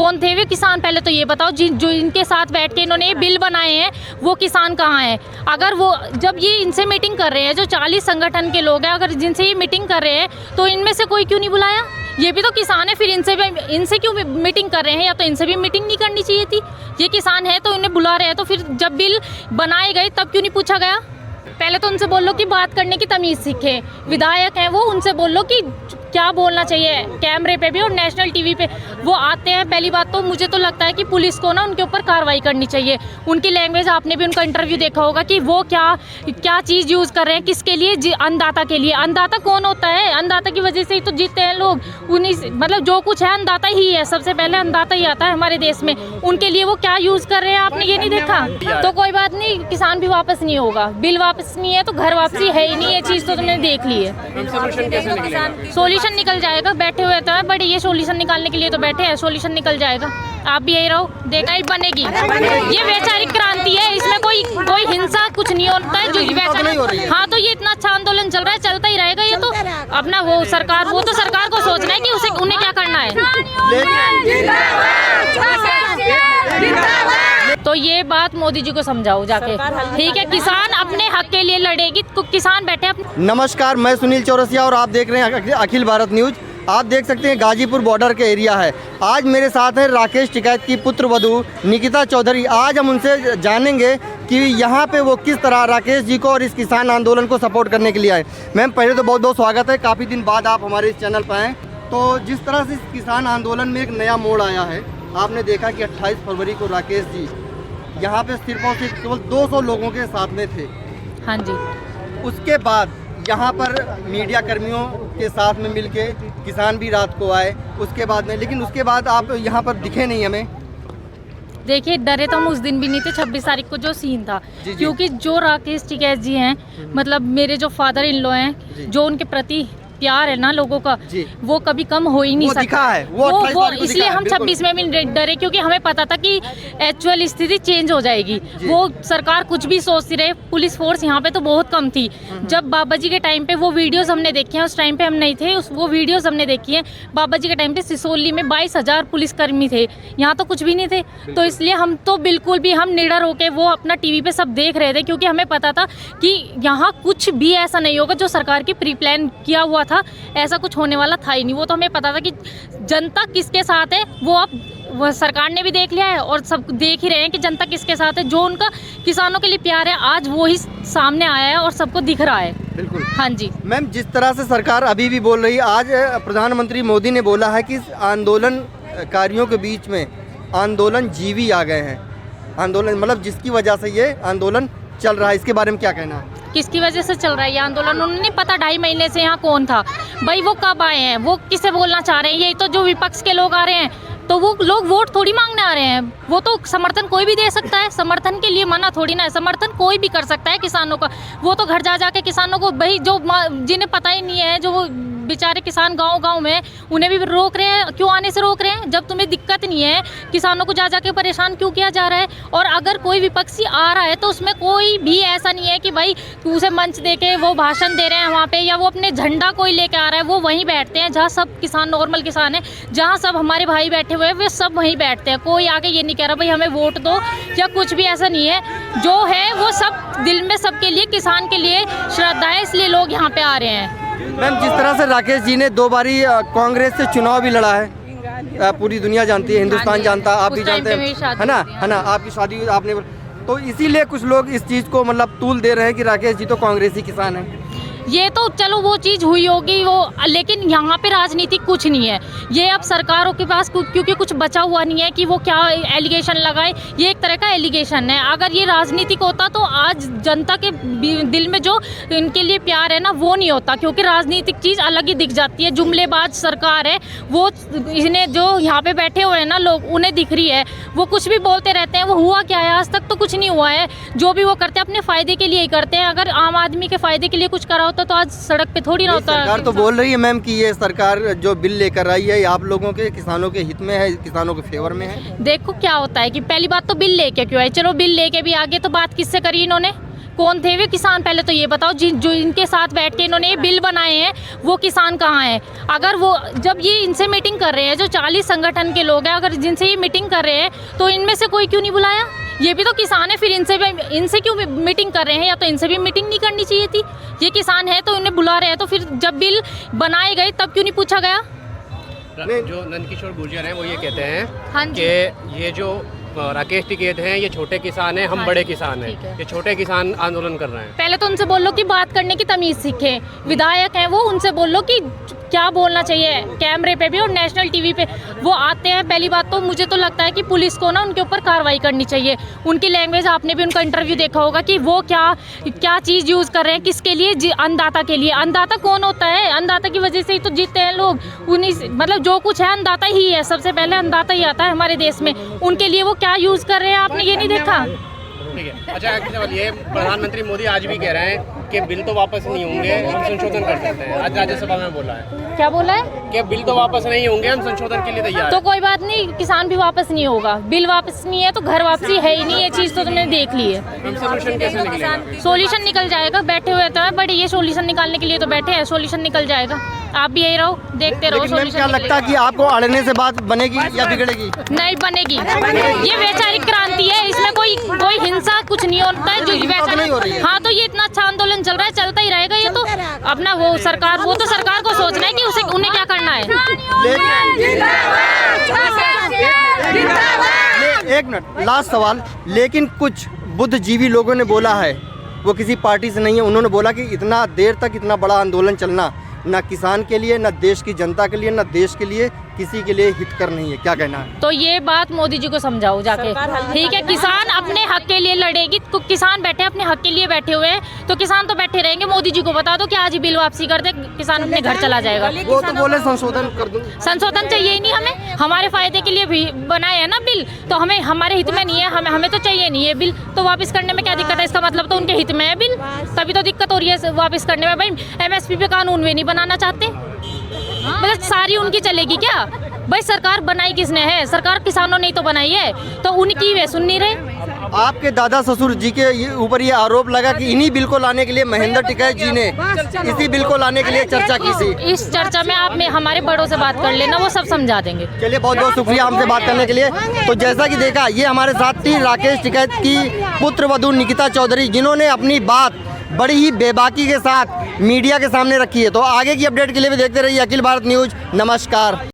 कौन थे वे किसान, पहले तो ये बताओ। जो इनके साथ बैठ के इन्होंने ये बिल बनाए हैं वो किसान कहाँ हैं? अगर वो जब ये इनसे मीटिंग कर रहे हैं, जो 40 संगठन के लोग हैं, अगर जिनसे ये मीटिंग कर रहे हैं तो इनमें से कोई क्यों नहीं बुलाया? ये भी तो किसान है, फिर इनसे क्यों मीटिंग कर रहे हैं? या तो इनसे भी मीटिंग नहीं करनी चाहिए थी। ये किसान है तो इन्हें बुला रहे हैं, तो फिर जब बिल बनाए गए तब क्यों नहीं पूछा गया? पहले तो उनसे बोल लो कि बात करने की तमीज़ सीखे। विधायक हैं वो, उनसे बोल लो कि क्या बोलना चाहिए कैमरे पे भी और नेशनल टीवी पे वो आते हैं। पहली बात तो मुझे तो लगता है कि पुलिस को ना उनके ऊपर कार्रवाई करनी चाहिए। उनकी लैंग्वेज, आपने भी उनका इंटरव्यू देखा होगा कि वो क्या चीज़ यूज़ कर रहे हैं, किसके लिए? अन्नदाता के लिए। अन्नदाता कौन होता है? अन्नदाता की वजह से ही तो जीते हैं लोग। उन्हीं मतलब जो कुछ है अन्नदाता ही है, सबसे पहले अन्नदाता ही आता है हमारे देश में। उनके लिए वो क्या यूज़ कर रहे हैं आपने ये नहीं देखा? तो कोई बात नहीं, किसान भी वापस नहीं होगा। बिल वापस नहीं है तो घर वापसी है ही नहीं। ये चीज़ तो तुमने देख ली है। सोल्यूशन निकल जाएगा, बैठे हुए तो है बड़ी, ये सोल्यूशन निकालने के लिए तो बैठे हैं। सोल्यूशन निकल जाएगा, आप भी यही रहो, देखना ही बनेगी। ये वैचारिक क्रांति है, इसमें कोई हिंसा कुछ नहीं होता है। जो वैचारिक, हाँ, तो ये इतना अच्छा आंदोलन चल रहा है, चलता ही रहेगा। ये तो अपना वो सरकार को सोचना है कि उन्हें क्या करना है। तो ये बात मोदी जी को समझाओ जाके, ठीक है? किसान अपने हक के लिए लड़ेगी, तो किसान बैठे अपने। नमस्कार, मैं सुनील चौरसिया और आप देख रहे हैं अखिल भारत न्यूज। आप देख सकते हैं गाजीपुर बॉर्डर के एरिया है। आज मेरे साथ है राकेश टिकैत की पुत्रवधू निकिता चौधरी। आज हम उनसे जानेंगे कि यहाँ पे वो किस तरह राकेश जी को और इस किसान आंदोलन को सपोर्ट करने के लिए आए। मैम, पहले तो बहुत बहुत स्वागत है, काफ़ी दिन बाद आप हमारे इस चैनल पर आए। तो जिस तरह से इस किसान आंदोलन में एक नया मोड़ आया है, आपने देखा कि 28 फरवरी को राकेश जी यहाँ पे सिर्फ और सिर्फ केवल 200 लोगों के साथ में थे। हाँ जी। उसके बाद यहाँ पर मीडिया कर्मियों के साथ में मिलके किसान भी रात को आए। उसके बाद में, लेकिन उसके बाद आप यहाँ पर दिखे नहीं हमें। देखिए, डरे तो हम उस दिन भी नहीं थे, 26 तारीख को जो सीन था। क्योंकि जो राकेश टिकैत जी हैं, मतलब मेरे जो फादर इन लॉ हैं, जो उनके प्रति प्यार है ना लोगों का, वो कभी कम हो ही नहीं सकता। दिखा है वो इसलिए हम 26 में भी डरे, क्योंकि हमें पता था कि एक्चुअल स्थिति चेंज हो जाएगी। वो सरकार कुछ भी सोचती रहे, पुलिस फोर्स यहाँ पे तो बहुत कम थी। जब बाबा जी के टाइम पे वो वीडियोस हमने देखी हैं, उस टाइम पे हम नहीं थे, वो वीडियोस हमने देखी हैं। बाबा जी के टाइम पे सिसोली में 22,000 पुलिसकर्मी थे, यहाँ तो कुछ भी नहीं थे। तो इसलिए हम तो बिल्कुल भी हम निडर होके वो अपना टीवी पे सब देख रहे थे, क्योंकि हमें पता था कि यहाँ कुछ भी ऐसा नहीं होगा जो सरकार की प्री प्लान किया हुआ था, ऐसा कुछ होने वाला था ही नहीं। वो तो हमें पता था कि जनता किसके साथ है, वो अब सरकार ने भी देख लिया है और सब देख ही रहे हैं कि जनता किसके साथ है। जो उनका किसानों के लिए प्यार है, आज वो ही सामने आया है और सबको दिख रहा है। बिल्कुल। हाँ जी मैम, जिस तरह से सरकार अभी भी बोल रही है, आज प्रधानमंत्री मोदी ने बोला है कि आंदोलनकारियों के बीच में आंदोलन जीवी आ गए हैं। आंदोलन मतलब जिसकी वजह से ये आंदोलन चल रहा है, इसके बारे में क्या कहना है? किसकी वजह से चल रहा है ये आंदोलन? उन्हें नहीं पता 2.5 महीने से यहाँ कौन था भाई, वो कब आए हैं, वो किसे बोलना चाह रहे हैं। यही तो जो विपक्ष के लोग आ रहे हैं, तो वो लोग वोट थोड़ी मांगने आ रहे हैं। वो तो समर्थन कोई भी दे सकता है, समर्थन के लिए मना थोड़ी ना है। समर्थन कोई भी कर सकता है किसानों का। वो तो घर जा जाके किसानों को, भाई जो जिन्हें पता ही नहीं है, जो वो बेचारे किसान गांव में, उन्हें भी रोक रहे हैं। क्यों आने से रोक रहे हैं? जब तुम्हें दिक्कत नहीं है, किसानों को जा जाके परेशान क्यों किया जा रहा है? और अगर कोई विपक्षी आ रहा है तो उसमें कोई भी ऐसा नहीं है कि भाई उसे मंच दे के वो भाषण दे रहे हैं वहाँ पे, या वो अपने झंडा कोई लेके आ रहा है। वो वहीं बैठते हैं जहाँ सब किसान नॉर्मल किसान है, जहाँ सब हमारे भाई बैठे हुए हैं, वे सब वहीं बैठते हैं। कोई आके ये नहीं कह रहा भाई हमें वोट दो या कुछ भी, ऐसा नहीं है। जो है वो सब दिल में सबके लिए, किसान के लिए श्रद्धा है, इसलिए लोग यहाँ पे आ रहे हैं। मैम, जिस तरह से राकेश जी ने 2 बारी कांग्रेस से चुनाव भी लड़ा है, पूरी दुनिया जानती है, हिंदुस्तान जानता है, आप भी जानते हैं, है ना? आपकी शादी आपने, तो इसीलिए कुछ लोग इस चीज़ को मतलब तूल दे रहे हैं कि राकेश जी तो कांग्रेसी किसान है। ये तो चलो वो चीज़ हुई होगी वो, लेकिन यहाँ पे राजनीति कुछ नहीं है। ये अब सरकारों के पास क्योंकि कुछ बचा हुआ नहीं है कि वो क्या एलिगेशन लगाए। ये एक तरह का एलिगेशन है। अगर ये राजनीतिक होता तो आज जनता के दिल में जो इनके लिए प्यार है ना, वो नहीं होता। क्योंकि राजनीतिक चीज़ अलग ही दिख जाती है। जुमलेबाज सरकार है वो, इन्हें जो यहाँ पे बैठे हुए हैं ना लोग, उन्हें दिख रही है, वो कुछ भी बोलते रहते हैं। वो हुआ क्या है? आज तक तो कुछ नहीं हुआ है। जो भी वो करते हैं अपने फ़ायदे के लिए ही करते हैं। अगर आम आदमी के फ़ायदे के लिए कुछ करा होता तो आज सड़क पे थोड़ी ना होता। सरकार तो बोल रही है मैम कि ये सरकार जो बिल लेकर आई है, आप लोगों के, किसानों के हित में है, किसानों के फेवर में है। देखो क्या होता है कि पहली बात तो बिल लेके क्यों आए? चलो बिल लेके भी आगे, तो बात किससे करी इन्होंने? कौन थे वे किसान, पहले तो ये बताओ। जो इनके साथ बैठ के इन्होंने ये बिल बनाए हैं वो किसान कहाँ हैं? अगर वो जब ये इनसे मीटिंग कर रहे हैं, जो 40 संगठन के लोग हैं, अगर जिनसे ये मीटिंग कर रहे हैं तो इनमें से कोई क्यों नहीं बुलाया? ये भी तो किसान है, फिर इनसे क्यों मीटिंग कर रहे हैं? या तो इनसे भी मीटिंग नहीं करनी चाहिए थी। ये किसान है तो इन्हें बुला रहे हैं, तो फिर जब बिल बनाए गए तब क्यों नहीं पूछा गया? जो नंदकिशोर गुर्जर हैं वो ये कहते हैं हाँ जी। कि ये जो राकेश टिकैत हैं ये छोटे किसान हैं, हम हाँ बड़े जी, किसान ठीक है। हैं, ये छोटे किसान आंदोलन कर रहे हैं। पहले तो उनसे बोल लो कि बात करने की तमीज़ सीखें। विधायक हैं वो, उनसे बोल लो कि क्या बोलना चाहिए। कैमरे पे भी और नेशनल टीवी पे वो आते हैं। पहली बात तो मुझे तो लगता है कि पुलिस को ना उनके ऊपर कार्रवाई करनी चाहिए। उनकी लैंग्वेज, आपने भी उनका इंटरव्यू देखा होगा कि वो क्या चीज़ यूज़ कर रहे हैं, किसके लिए? अन्नदाता के लिए। अन्नदाता कौन होता है? अन्नदाता की वजह से ही तो जीतते हैं लोग। उन्हीं मतलब जो कुछ है अन्नदाता ही है, सबसे पहले अन्नदाता ही आता है हमारे देश में। उनके लिए वो क्या यूज़ कर रहे हैं, आपने ये नहीं देखा? ठीक है। अच्छा, एक सवाल ये, प्रधानमंत्री मोदी आज भी कह रहे हैं कि बिल तो वापस नहीं होंगे, हम संशोधन कर सकते हैं। आज राज्यसभा में बोला है। क्या बोला है? कि बिल तो वापस नहीं होंगे, हम संशोधन के लिए तैयार तो हैं। कोई बात नहीं, किसान भी वापस नहीं होगा। बिल वापस नहीं है तो घर वापसी है ही नहीं। ये चीज़ तो तुमने देख ली है। हम सोल्यूशन कैसे निकलेगा? सॉल्यूशन निकल जाएगा। बैठे हुए तो है बड़े, ये सॉल्यूशन निकालने के लिए तो बैठे हैं। सॉल्यूशन निकल जाएगा। आप भी यही रहो, देखते रहो। लेकिन मैम क्या सॉल्यूशन लगता है कि आपको अड़ने से बात बनेगी या बिगड़ेगी? नहीं बनेगी। ये वैचारिक क्रांति है, इसमें कोई हिंसा कुछ नहीं होता है। जो हिंसा तो नहीं हो रही है। हाँ, तो ये इतना अच्छा आंदोलन चल रहा है, चलता ही रहेगा। ये तो अपना वो सरकार को सोचना है कि उन्हें क्या करना है। एक मिनट, लास्ट सवाल। लेकिन कुछ बुद्धिजीवी लोगों ने बोला है, वो किसी पार्टी से नहीं है, उन्होंने बोला कि इतना देर तक इतना बड़ा आंदोलन चलना ना किसान के लिए, ना देश की जनता के लिए, ना देश के लिए, किसी के लिए हितकर नहीं है। क्या कहना है? तो ये बात मोदी जी को समझाओ जाके। ठीक है, किसान अपने हक के लिए लड़ेगी। तो किसान बैठे अपने हक के लिए बैठे हुए हैं, तो किसान तो बैठे रहेंगे। मोदी जी को बता दो कि आज ही बिल वापसी कर दे, किसान अपने घर चला जाएगा। वो तो बोले संशोधन कर दूं। संशोधन चाहिए ही नहीं हमें, हमारे फायदे के लिए भी बनाए है ना बिल। तो हमें हमारे हित में नहीं है, हमें तो चाहिए नहीं है बिल। तो वापस करने में क्या दिक्कत है? इसका मतलब तो उनके हित में है बिल, तभी तो दिक्कत हो रही है वापस करने में। भाई MSP पे कानून वे नहीं बनाना चाहते, मतलब सारी उनकी चलेगी क्या? भाई सरकार बनाई किसने है? सरकार किसानों ने ही तो बनाई है, तो उनकी वे सुन नहीं रहे। आपके दादा ससुर जी के ऊपर ये आरोप लगा कि इन्हीं बिल को लाने के लिए महेंद्र टिकैत जी ने इसी बिल को लाने के लिए चर्चा की थी। इस चर्चा में आप हमारे बड़ों से बात कर लेना, वो सब समझा देंगे। चलिए, बहुत बहुत शुक्रिया हमसे बात करने के लिए। तो जैसा कि देखा, ये हमारे साथ थी राकेश टिकैत की पुत्रवधू निकिता चौधरी, जिन्होंने अपनी बात बड़ी ही बेबाकी के साथ मीडिया के सामने रखी है। तो आगे की अपडेट के लिए भी देखते रहिए अखिल भारत न्यूज़। नमस्कार।